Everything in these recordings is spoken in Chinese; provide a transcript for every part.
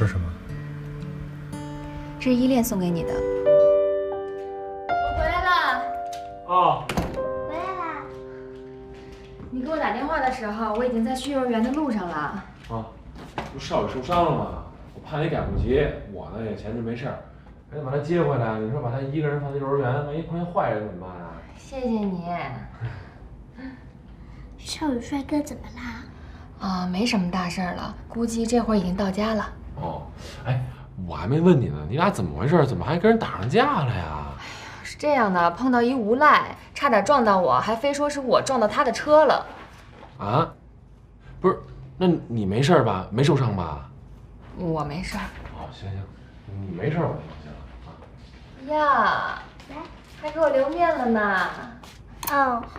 这是什么？这是依恋送给你的。我回来了。哦，回来啦。你给我打电话的时候，我已经在去幼儿园的路上了。啊，不是少宇受伤了吗？我怕你赶不及，我呢也闲着没事儿，赶紧把他接回来。你说把他一个人放在幼儿园，万一碰见坏人怎么办啊？谢谢你。少宇帅哥怎么啦？啊，没什么大事儿了，估计这会儿已经到家了。哦，哎，我还没问你呢，你俩怎么回事？怎么还跟人打上架了呀？是这样的，碰到一无赖，差点撞到我，还非说是我撞到他的车了。啊？不是，那你没事吧？没受伤吧？我没事儿。哦，行行，你没事我就放心了啊。呀，来，还给我留面了呢。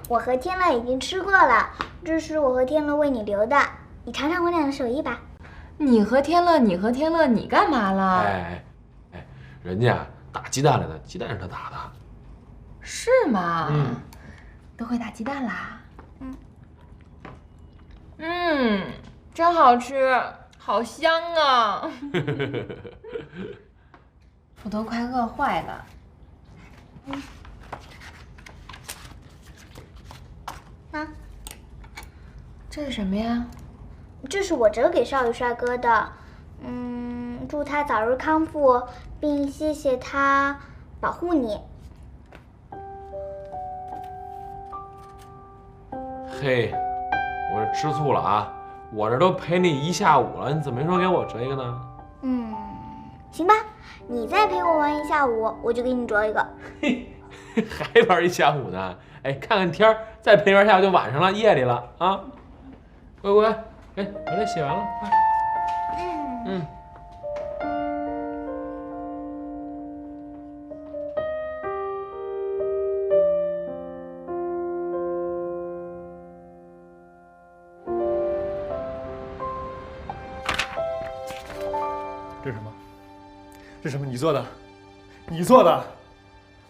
我和天乐已经吃过了，这是我和天乐为你留的，你尝尝我俩的手艺吧。你和天乐，你干嘛了？哎，人家打鸡蛋来的，鸡蛋是他打的。是吗？嗯，都会打鸡蛋啦。真好吃，好香啊！我都快饿坏了。这是什么呀？这是我折给少宇帅哥的，祝他早日康复，并谢谢他保护你。嘿，我这吃醋了啊！我这都陪你一下午了，你怎么没说给我折一个呢？行吧，你再陪我玩一下午，我就给你折一个。嘿，还玩一下午呢？哎，看看天儿，再陪玩下午就晚上了，夜里了啊！乖乖，哎，把这写完了，快。这是什么？这是什么？你做的？你做的？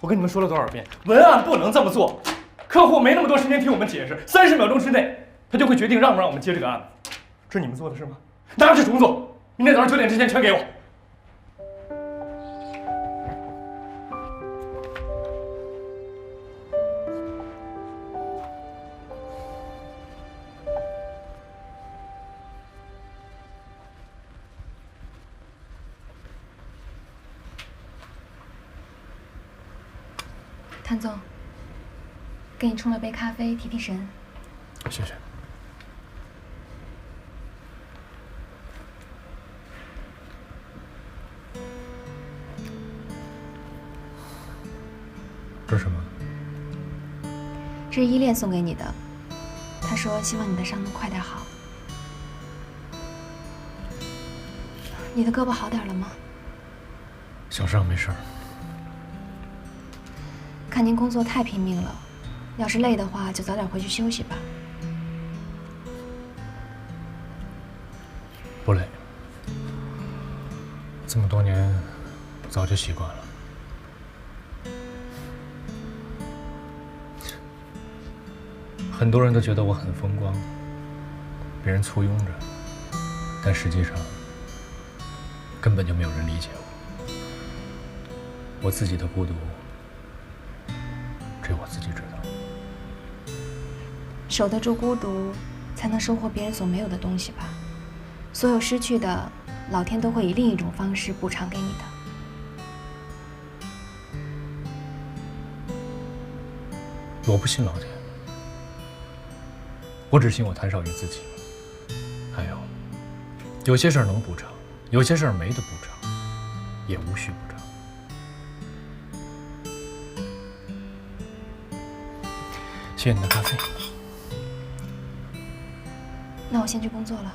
我跟你们说了多少遍，文案不能这么做。客户没那么多时间听我们解释，30秒钟之内，他就会决定让不让我们接这个案子。这是你们做的是吗？拿去重做，明天早上9点之前全给我。谭总，给你冲了杯咖啡，提提神。谢谢。这是什么？这是依恋送给你的，他说希望你的伤能快点好。你的胳膊好点了吗？小伤没事儿。看您工作太拼命了，要是累的话，就早点回去休息吧。不累，这么多年，早就习惯了。很多人都觉得我很风光，被人簇拥着，但实际上，根本就没有人理解我。我自己的孤独，只有我自己知道。守得住孤独，才能收获别人所没有的东西吧。所有失去的，老天都会以另一种方式补偿给你的。我不信老天，我只信我谭少宇自己。还有些事儿能补偿，有些事儿没得补偿，也无需补偿。谢谢你的咖啡。那我先去工作了。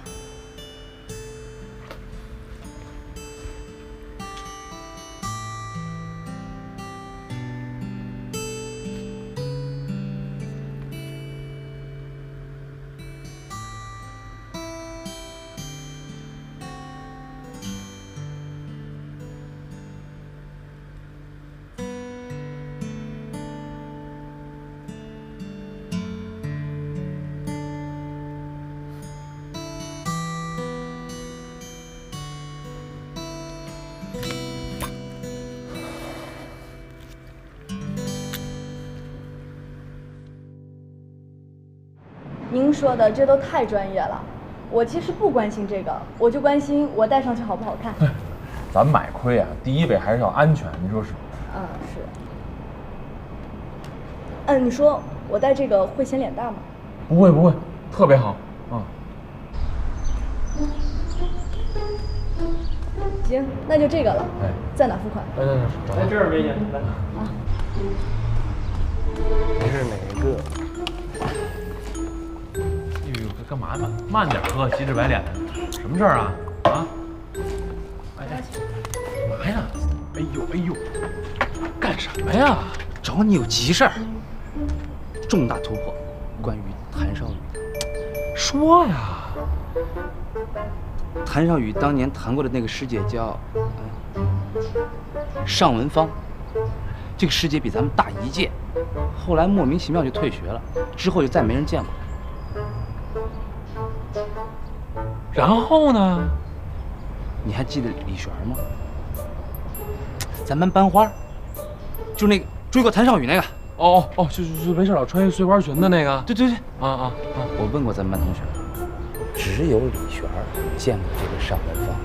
您说的这都太专业了，我其实不关心这个，我就关心我戴上去好不好看。咱买盔啊，第一位还是要安全，你说是？是。你说我戴这个会显脸大吗？不会不会，特别好啊。行，那就这个了。哎，在哪付款？来在这儿，别眼来。啊。你是哪个？哎呦，干嘛呢？慢点喝，急赤白脸的，什么事儿啊？啊？哎，干嘛呀？哎呦，干什么呀？找你有急事儿，重大突破，关于谭少宇。说呀。谭少宇当年谈过的那个师姐叫尚文芳，这个师姐比咱们大1届，后来莫名其妙就退学了，之后就再没人见过。然后呢？你还记得李璇吗？咱班班花，就那个追过谭少宇那个。哦，就没事老穿碎花裙的那个。对。啊！我问过咱们班同学，只有李璇见过这个尚文芳。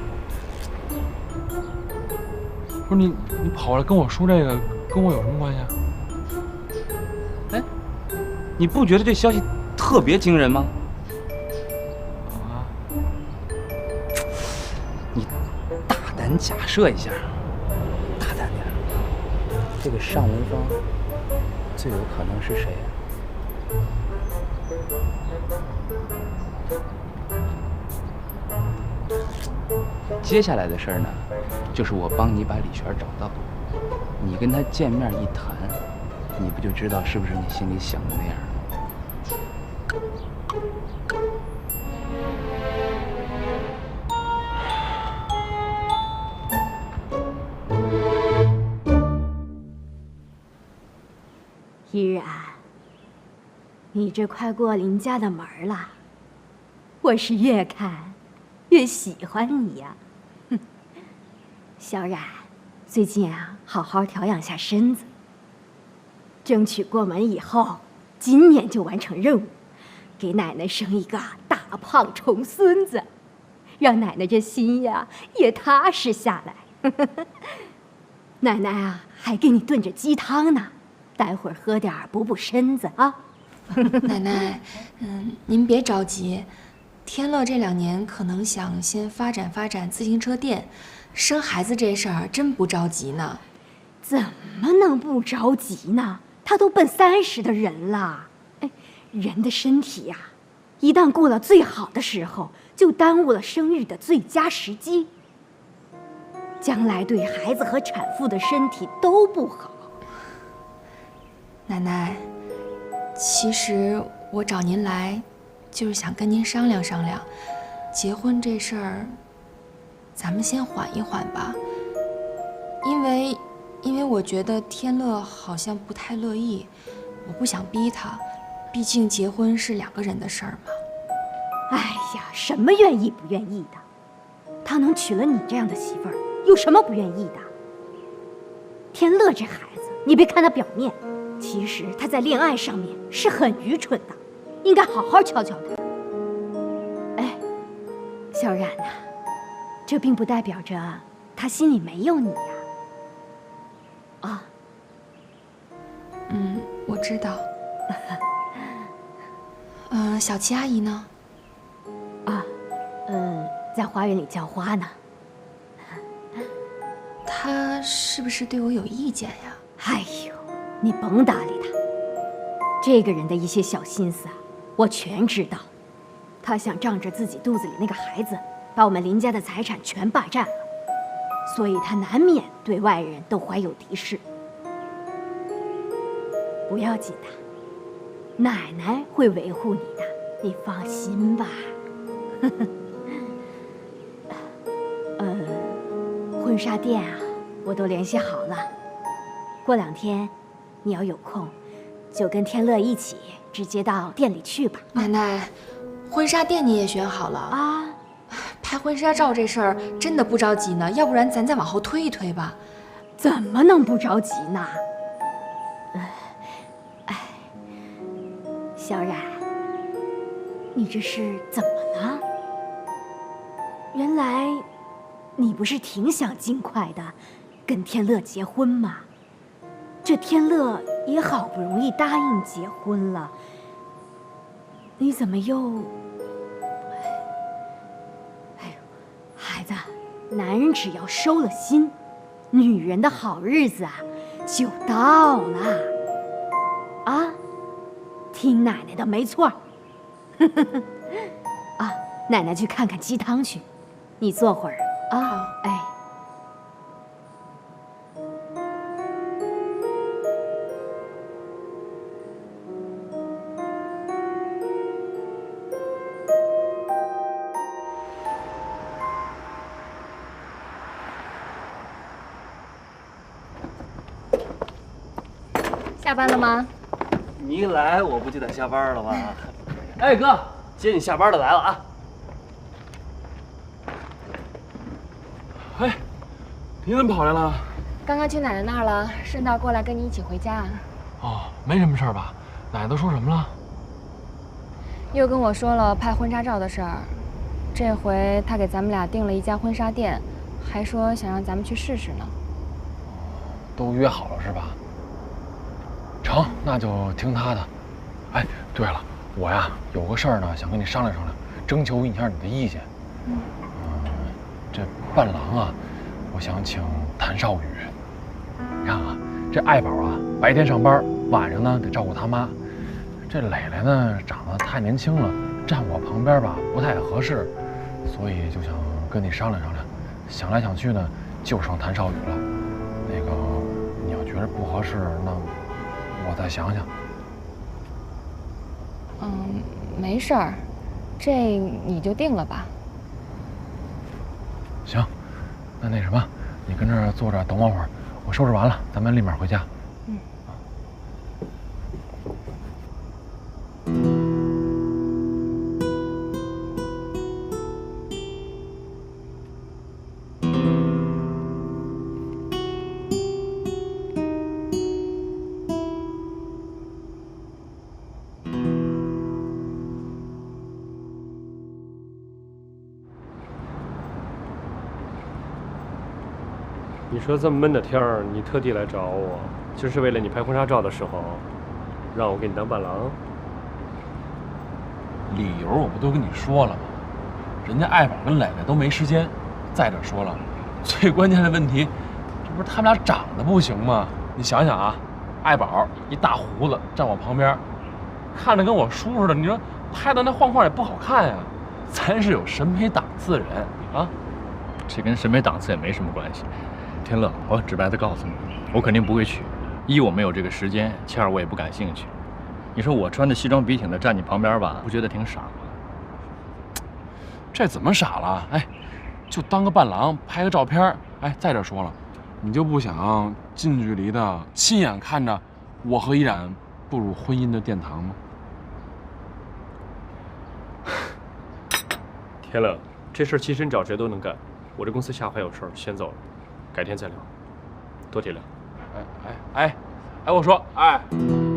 不是你跑过来跟我说这个，跟我有什么关系啊？哎，你不觉得这消息特别惊人吗？啊？你大胆假设一下，大胆点，这个尚文芳最有可能是谁啊？接下来的事儿呢，就是我帮你把李璇找到，你跟他见面一谈，你不就知道是不是你心里想的那样了？依然，你这快过邻家的门了，我是越看越喜欢你呀。哼，小冉，最近啊，好好调养下身子，争取过门以后，今年就完成任务，给奶奶生一个大胖重孙子，让奶奶这心呀也踏实下来。奶奶啊，还给你炖着鸡汤呢。待会儿喝点补补身子啊。奶奶，您别着急，天乐这2年可能想先发展自行车店，生孩子这事儿真不着急呢。怎么能不着急呢？他都奔30的人了。哎，人的身体呀，一旦过了最好的时候，就耽误了生育的最佳时机，将来对孩子和产妇的身体都不好。奶奶，其实我找您来，就是想跟您商量商量，结婚这事儿，咱们先缓一缓吧。因为我觉得天乐好像不太乐意，我不想逼他，毕竟结婚是2个人的事儿嘛。哎呀，什么愿意不愿意的？他能娶了你这样的媳妇儿，有什么不愿意的？天乐这孩子，你别看他表面。其实他在恋爱上面是很愚蠢的，应该好好教教他。哎，小冉呐，这并不代表着他心里没有你呀。啊，我知道。小七阿姨呢？在花园里浇花呢。她是不是对我有意见呀？哎呦，你甭搭理他，这个人的一些小心思啊，我全知道。他想仗着自己肚子里那个孩子，把我们林家的财产全霸占了，所以他难免对外人都怀有敌视。不要紧的，奶奶会维护你的，你放心吧。婚纱店啊，我都联系好了，过2天你要有空，就跟天乐一起直接到店里去吧。奶奶，婚纱店你也选好了啊？拍婚纱照这事儿真的不着急呢，要不然咱再往后推一推吧。怎么能不着急呢？小冉，你这是怎么了？原来你不是挺想尽快的跟天乐结婚吗？这天乐也好不容易答应结婚了，你怎么又……哎呦，孩子，男人只要收了心，女人的好日子啊就到了。啊，听奶奶的没错。啊，奶奶去看看鸡汤去，你坐会儿啊。哎。下班了吗？你一来，我不就得下班了吗？哎，哥，接你下班的来了啊！哎，你怎么跑来了？刚刚去奶奶那儿了，顺道过来跟你一起回家。哦，没什么事儿吧？奶奶都说什么了？又跟我说了拍婚纱照的事儿，这回他给咱们俩订了一家婚纱店，还说想让咱们去试试呢。都约好了是吧？成，那就听他的。哎，对了，我呀有个事儿呢，想跟你商量商量，征求一下你的意见。这伴郎啊，我想请谭少宇。你看啊，这爱宝啊，白天上班，晚上呢得照顾他妈。这磊磊呢，长得太年轻了，站我旁边吧不太合适，所以就想跟你商量商量。想来想去呢，就剩谭少宇了。那个，你要觉得不合适，那我再想想。没事儿，这你就定了吧。行，那什么，你跟这儿坐着等我会儿，我收拾完了，咱们立马回家。你说这么闷的天儿，你特地来找我，就是为了你拍婚纱照的时候，让我给你当伴郎？理由我不都跟你说了吗？人家爱宝跟磊磊都没时间。再者说了，最关键的问题，这不是他们俩长得不行吗？你想想啊，爱宝一大胡子站我旁边，看着跟我叔似的，你说拍的那晃晃也不好看呀。咱是有审美档次的人啊。这跟审美档次也没什么关系。天乐，我直白的告诉你，我肯定不会娶。一，我没有这个时间；其二，我也不感兴趣。你说我穿着西装笔挺的站你旁边吧，不觉得挺傻吗？这怎么傻了？哎，就当个伴郎拍个照片。哎，再者说了，你就不想近距离的亲眼看着我和依然步入婚姻的殿堂吗？天乐，这事儿其实你找谁都能干，我这公司下午还有事儿，先走了，改天再聊，多体谅。哎，我说，哎。